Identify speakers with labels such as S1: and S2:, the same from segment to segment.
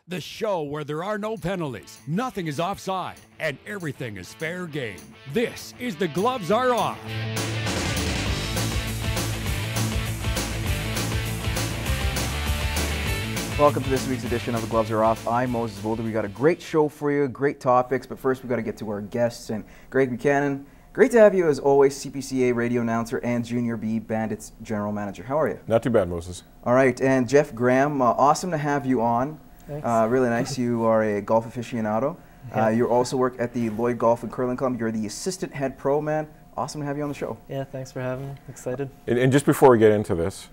S1: the show where there are no penalties, nothing is offside, and everything is fair game. This is The Gloves Are Off.
S2: Welcome to this week's edition of The Gloves Are Off. I'm Moses Woldu. We got a great show for you, great topics, but first we got to get to our guests. And Greg Buchanan, great to have you as always, CPCA radio announcer and Junior B Bandits general manager. How are you?
S3: Not too bad, Moses.
S2: All right, and Jeff Graham, awesome to have you on.
S4: Thanks.
S2: Really nice. You are a golf aficionado. You also work at the Lloyd Golf and Curling Club. You're the assistant head pro man. Awesome to have you on the show.
S4: Yeah, thanks for having me. Excited.
S3: And just before we get into this,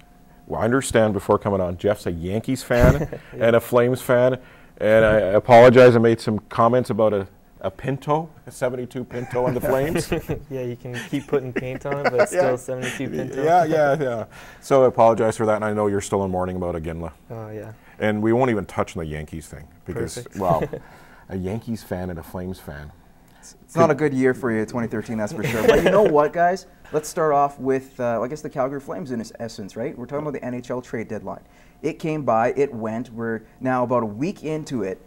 S3: well, I understand before coming on, Jeff's a Yankees fan
S4: Yeah.
S3: and a Flames fan, and I apologize. I made some comments about a Pinto, a 72 Pinto on the Flames.
S4: Yeah, you can keep putting paint on it, but it's still 72 Pinto.
S3: Yeah. So I apologize for that, and I know you're still in mourning about Iginla.
S4: Oh, yeah.
S3: And we won't even touch on the Yankees thing because,
S4: Perfect.
S3: well, a Yankees fan and a Flames fan.
S2: It's not a good year for you, 2013, that's for sure. But you know what, guys? Let's start off with, I guess, the Calgary Flames in its essence, right? We're talking about the NHL trade deadline. It came by, it went. We're now about a week into it.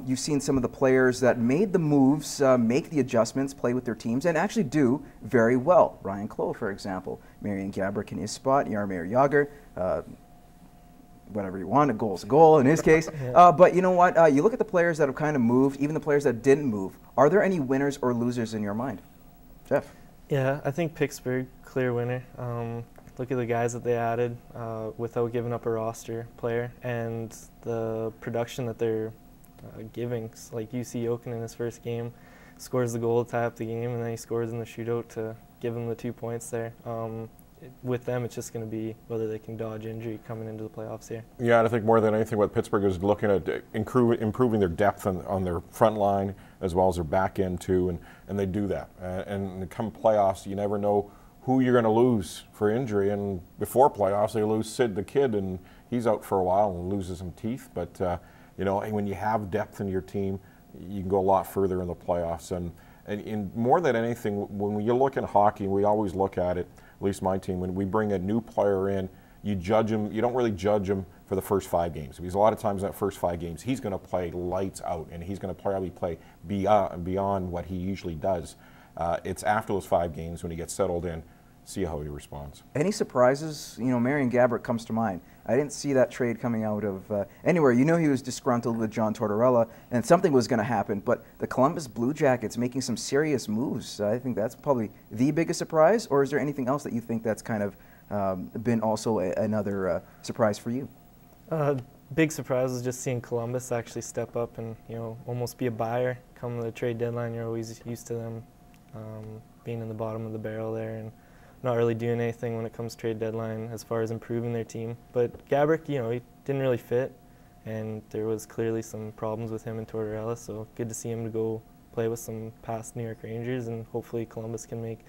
S2: You've seen some of the players that made the moves, make the adjustments, play with their teams, and actually do very well. Ryan Clough, for example. Marian Gaborik in his spot, Jaromir Jagr. Whatever you want, a goal's a goal in his case. But you know what? You look at the players that have kind of moved, even the players that didn't move. Are there any winners or losers in your mind? Jeff?
S4: Yeah, I think Pittsburgh, clear winner. Look at the guys that they added without giving up a roster player, and the production that they're giving. Like UC Jokin in his first game, scores the goal to tie up the game, and then he scores in the shootout to give him the 2 points there. With them, it's just going to be whether they can dodge injury coming into the playoffs here.
S3: Yeah, and I think more than anything what Pittsburgh is looking at improving their depth on their front line as well as their back end too, and they do that. And come playoffs, you never know who you're going to lose for injury. And before playoffs, they lose Sid the Kid, and he's out for a while and loses some teeth. But you know, when you have depth in your team, you can go a lot further in the playoffs. And more than anything, when you look at hockey, we always look at it. At least my team, when we bring a new player in, you judge him. You don't really judge him for the first 5 games because a lot of times in that first 5 games, he's going to play lights out and he's going to probably play beyond what he usually does. It's after those 5 games when he gets settled in, see how he responds. Any
S2: surprises? You know, Marian Gaborik comes to mind. I didn't see that trade coming out of anywhere. You know he was disgruntled with John Tortorella, and something was going to happen. But the Columbus Blue Jackets making some serious moves. I think that's probably the biggest surprise. Or is there anything else that you think that's kind of been also another surprise for you?
S4: Big surprise was just seeing Columbus actually step up and almost be a buyer come the trade deadline. You're always used to them being in the bottom of the barrel there and not really doing anything when it comes to trade deadline as far as improving their team. But Gaborik, he didn't really fit, and there was clearly some problems with him and Tortorella, so good to see him to go play with some past New York Rangers, and hopefully Columbus can make,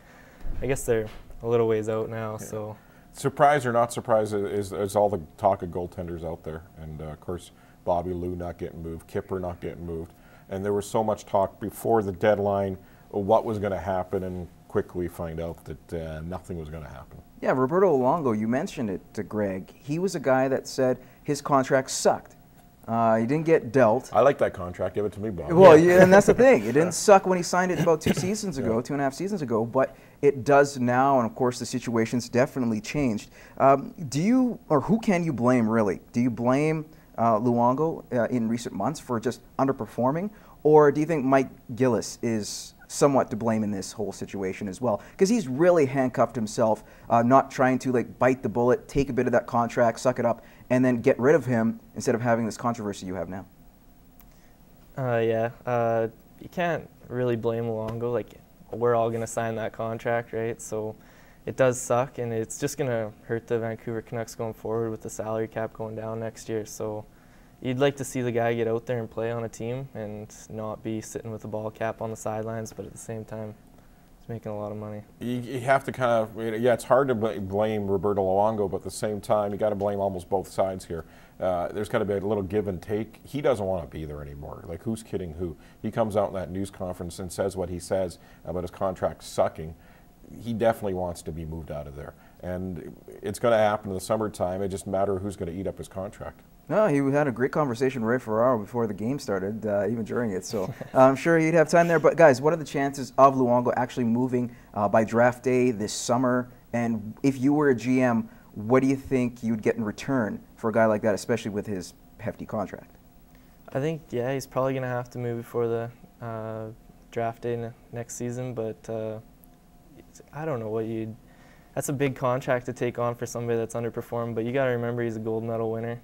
S4: I guess they're a little ways out now, so.
S3: Surprise or not surprise is all the talk of goaltenders out there. And of course, Bobby Lou not getting moved, Kipper not getting moved. And there was so much talk before the deadline of what was going to happen, and quickly find out that nothing was going to happen.
S2: Yeah, Roberto Luongo, you mentioned it to Greg. He was a guy that said his contract sucked. He didn't get dealt.
S3: I like that contract. Give it to me, Bob.
S2: Well, yeah, and that's the thing. It didn't suck when he signed it about 2 seasons ago, 2.5 seasons ago, but it does now, and of course the situation's definitely changed. Do you, or who can you blame really? Do you blame Luongo in recent months for just underperforming, or do you think Mike Gillis is somewhat to blame in this whole situation as well? Because he's really handcuffed himself, not trying to bite the bullet, take a bit of that contract, suck it up, and then get rid of him instead of having this controversy you have now.
S4: You can't really blame Luongo. We're all going to sign that contract, right? So it does suck, and it's just going to hurt the Vancouver Canucks going forward with the salary cap going down next year. So you'd like to see the guy get out there and play on a team and not be sitting with a ball cap on the sidelines, but at the same time, he's making a lot of money.
S3: You have to kind of, it's hard to blame Roberto Luongo, but at the same time, you got to blame almost both sides here. There's got to be a little give and take. He doesn't want to be there anymore. Who's kidding who? He comes out in that news conference and says what he says about his contract sucking. He definitely wants to be moved out of there. And it's going to happen in the summertime. It just matters who's going to eat up his contract.
S2: No, he had a great conversation with Ray Ferraro before the game started, even during it. So I'm sure he'd have time there. But guys, what are the chances of Luongo actually moving by draft day this summer? And if you were a GM, what do you think you'd get in return for a guy like that, especially with his hefty contract?
S4: I think, yeah, he's probably going to have to move before the draft day next season. But I don't know what you'd. That's a big contract to take on for somebody that's underperformed, but you got to remember he's a gold medal winner.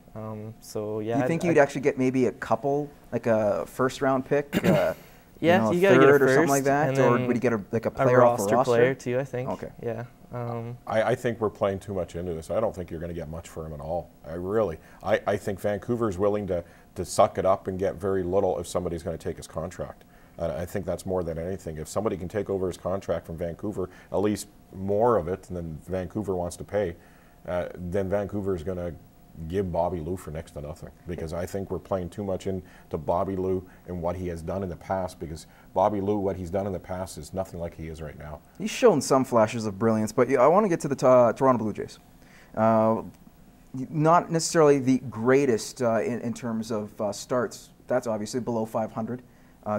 S4: So yeah.
S2: Do you think you'd actually get maybe a couple, like a first-round pick?
S4: Yeah,
S2: you
S4: got to get a
S2: third or
S4: first,
S2: something like that, or would you get a player off the roster?
S4: Player too, I think.
S2: Okay.
S4: Yeah.
S3: I think we're playing too much into this. I don't think you're going to get much for him at all. I think Vancouver's willing to suck it up and get very little if somebody's going to take his contract. I think that's more than anything. If somebody can take over his contract from Vancouver, at least more of it than Vancouver wants to pay, then Vancouver is going to give Bobby Lou for next to nothing. Because I think we're playing too much into Bobby Lou and what he has done in the past. Because Bobby Lou, what he's done in the past is nothing like he is right now.
S2: He's shown some flashes of brilliance, but I want to get to the Toronto Blue Jays. Not necessarily the greatest in terms of starts. That's obviously below 500.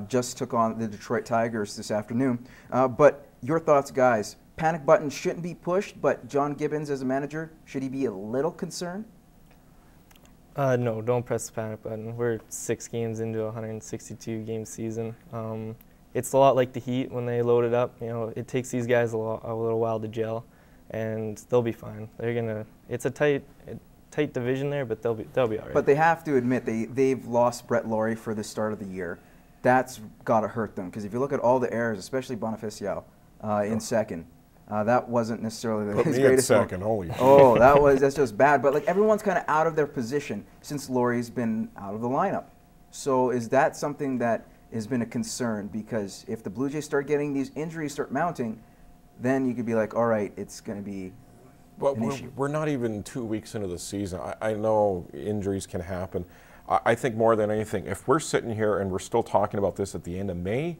S2: Just took on the Detroit Tigers this afternoon. But your thoughts, guys. Panic button shouldn't be pushed, but John Gibbons as a manager, should he be a little concerned?
S4: No, don't press the panic button. We're 6 games into a 162-game season. It's a lot like the Heat when they load it up. You know, it takes these guys a little while to gel, and they'll be fine. It's a tight division there, but they'll be all right.
S2: But they have to admit they've lost Brett Laurie for the start of the year. That's got to hurt them, because if you look at all the errors, especially Bonifacio in second, that wasn't necessarily his greatest.
S3: Second, holy.
S2: Oh, that's just bad. But like everyone's kind of out of their position since Laurie's been out of the lineup. So is that something that has been a concern? Because if the Blue Jays start getting these injuries start mounting, then you could be like, all right, it's going to be an issue.
S3: We're not even 2 weeks into the season. I know injuries can happen. I think more than anything, if we're sitting here and we're still talking about this at the end of May,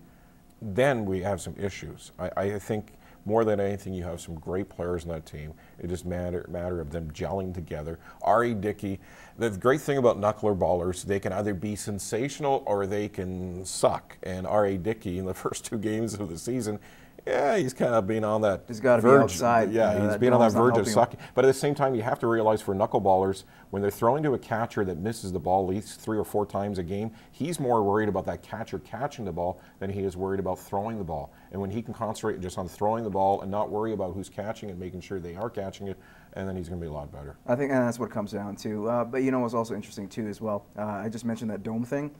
S3: then we have some issues. I think more than anything, you have some great players in that team. It just matter of them gelling together. R.A. Dickey, the great thing about knuckler ballers, they can either be sensational or they can suck. And R.A. Dickey, in the first 2 games of the season, yeah, he's kind of been on that
S2: He's got to
S3: verge.
S2: be outside.
S3: Yeah, he's been on that verge of sucking. But at the same time, you have to realize for knuckleballers, when they're throwing to a catcher that misses the ball at least 3 or 4 times a game, he's more worried about that catcher catching the ball than he is worried about throwing the ball. And when he can concentrate just on throwing the ball and not worry about who's catching it, making sure they are catching it, and then he's going to be a lot better.
S2: I think that's what it comes down to. But you know what's also interesting too as well? I just mentioned that dome thing.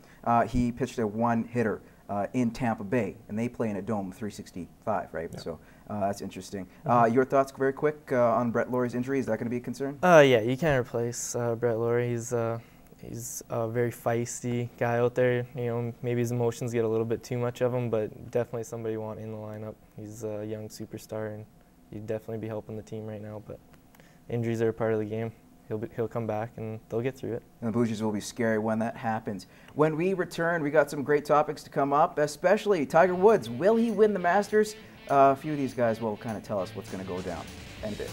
S2: He pitched a 1-hitter in Tampa Bay, and they play in a dome 365, right? Yeah. So that's interesting. Your thoughts, very quick, on Brett Laurie's injury? Is that going to be a concern?
S4: Yeah, you can't replace Brett Laurie. He's a very feisty guy out there. You know, maybe his emotions get a little bit too much of him, but definitely somebody you want in the lineup. He's a young superstar, and he'd definitely be helping the team right now. But injuries are a part of the game. He'll come back, and they'll get through it.
S2: And the Blue Jays will be scary when that happens. When we return, we got some great topics to come up, especially Tiger Woods. Will he win the Masters? A few of these guys will kind of tell us what's going to go down in a bit.